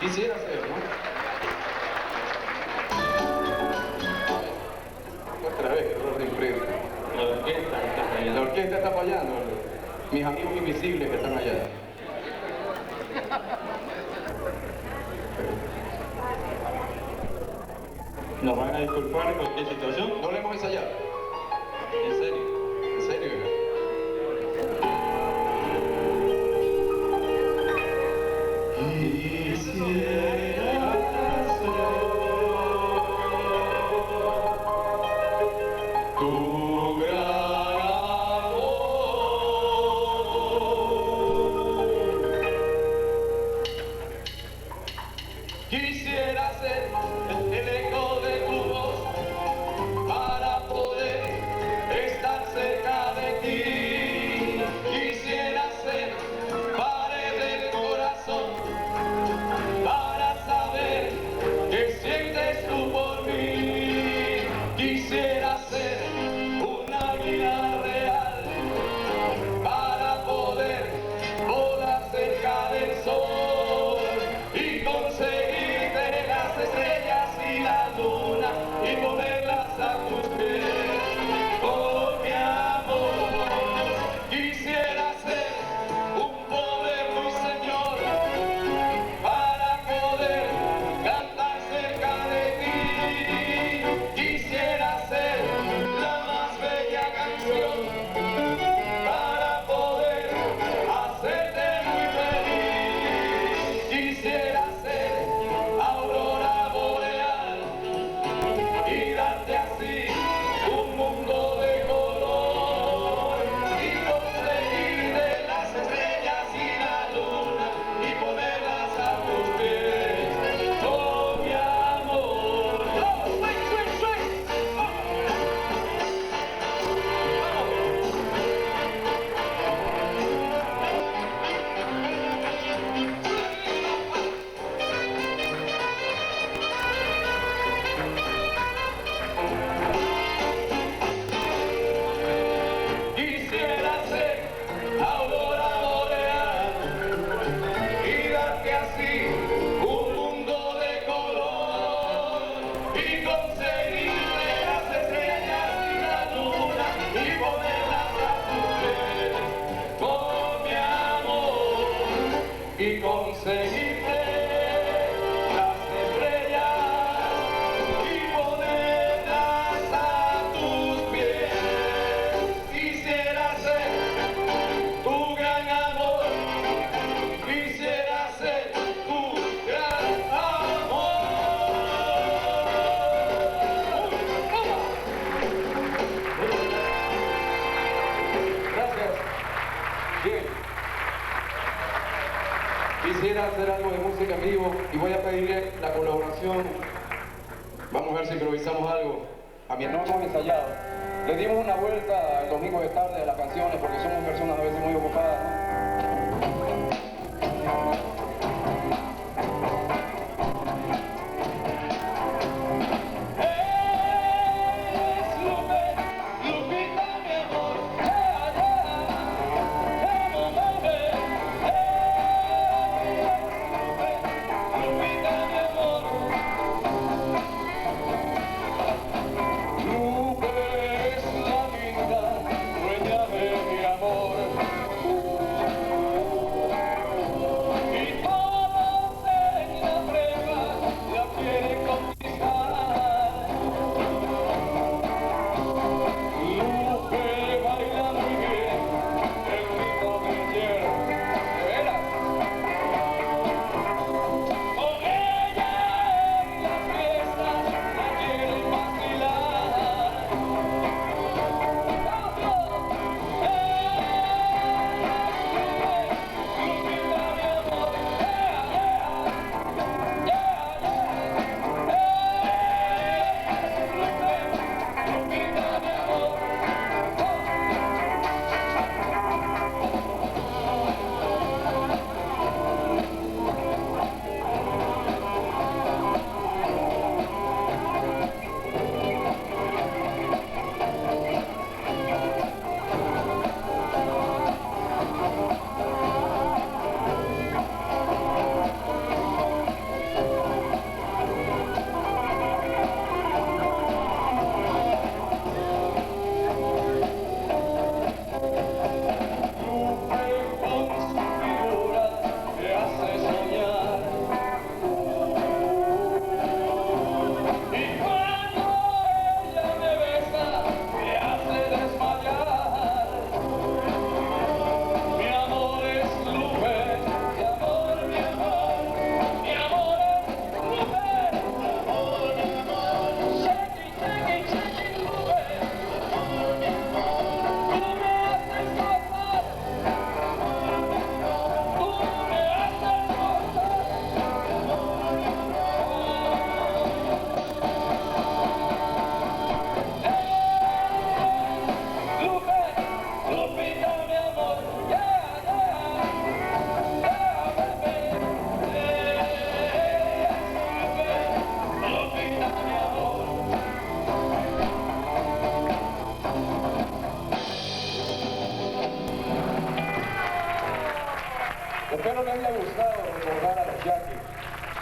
Quisiera ser, ¿no? Otra vez, error de imprenta. La orquesta está fallando. Mis amigos invisibles que están allá. Nos van a disculpar cualquier situación. No le hemos ensayado. En serio. En serio. Quisiera ser tu gran amor. Quisiera ser el eco de tu voz para poder estar cerca de ti. Quisiera ser pared del corazón para saber qué sientes tú por mí. Quisiera ser una vida real para poder volar cerca del sol y conseguirte las estrellas y la luna y ponerlas a tus pies. Oh, mi amor, quisiera ser un poder ruiseñor para poder cantar cerca de ti. Quisiera ser la más bella canción para poder hacerte muy feliz. Quisiera ser aurora boreal y darte así un mundo de color y conseguir de las estrellas y la luna y ponerlas a tus pies. Oh, mi amor. Oh, swing, swing, swing. Quisiera ser aurora boreal y darte así un mundo de color y conseguir de las estrellas y la luna y ponerlas a tus pies. Oh, mi amor, y conseguirte las estrellas y ponerlas a tus pies. Quisiera ser tu gran amor, quisiera ser tu gran amor. Gracias. Bien. Quisiera hacer algo de música en vivo y voy a pedirle la colaboración. Vamos a ver si improvisamos algo. A mi hermano hemos ensayado. Le dimos una vuelta el domingo de tarde a las canciones porque somos personas a veces muy ocupadas, ¿no? Y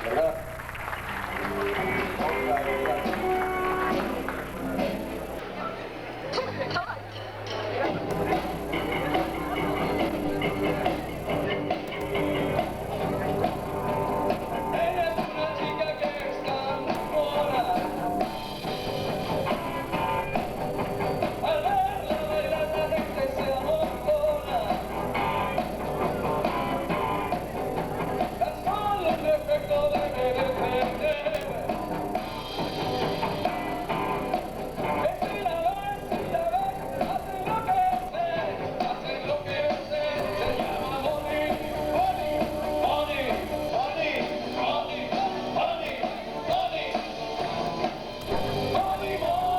¿verdad? Ella es una chica que está enamorada. Al verla bailar la gente se amortona. Tan solo un defecto debe de tener. Que si la ves, hace lo que sé, se llama money, money, money, money, money, money, money, money, money,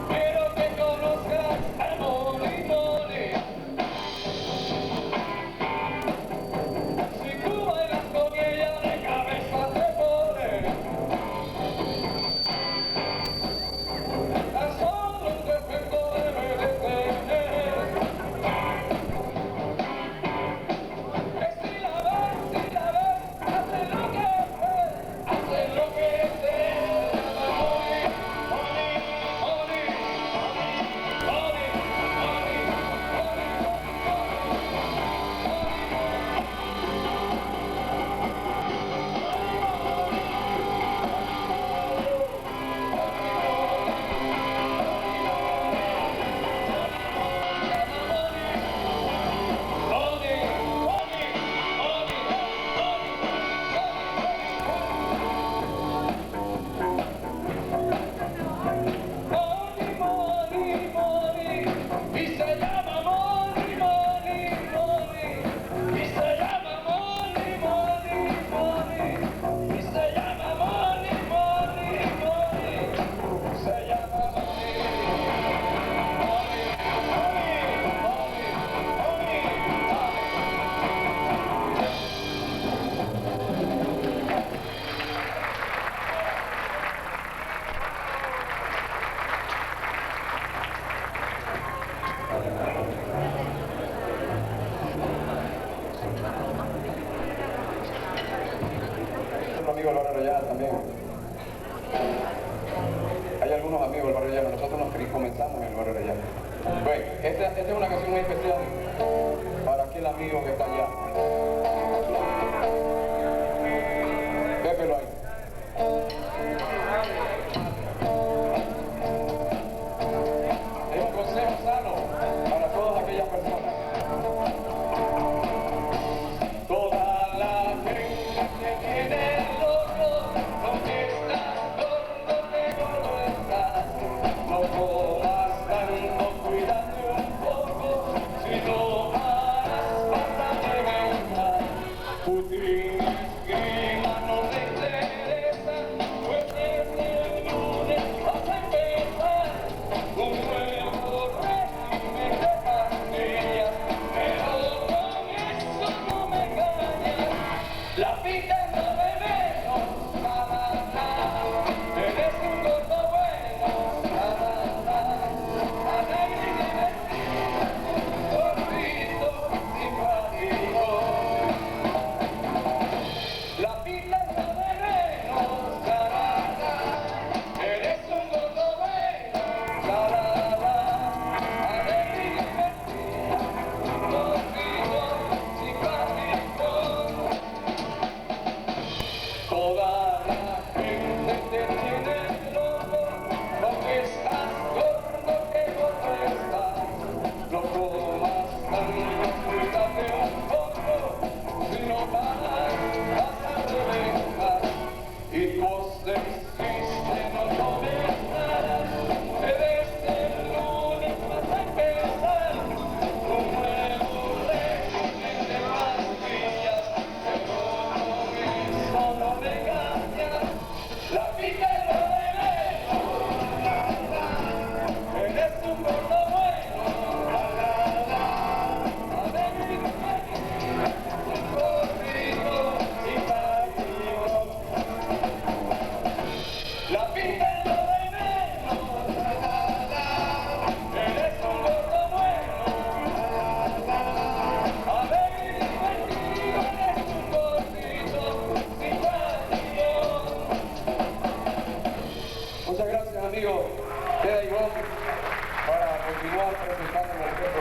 quiero que conozcas al money, money. Si tú bailas con ella de cabeza te pone. Tan solo un defecto debe de tener. Que si la ves, hace lo que sé, hace lo que sé. Money, money, money, money, money, money, money, money, y se llama money, money, money, y se llama money, money, money, y se llama money, money, money, se llama money, Otro amigo del barrio Llano también. Hay algunos amigos del barrio Llano, nosotros comenzamos en el barrio Llano. Bueno, esta es una canción muy especial para aquel amigo que está allá.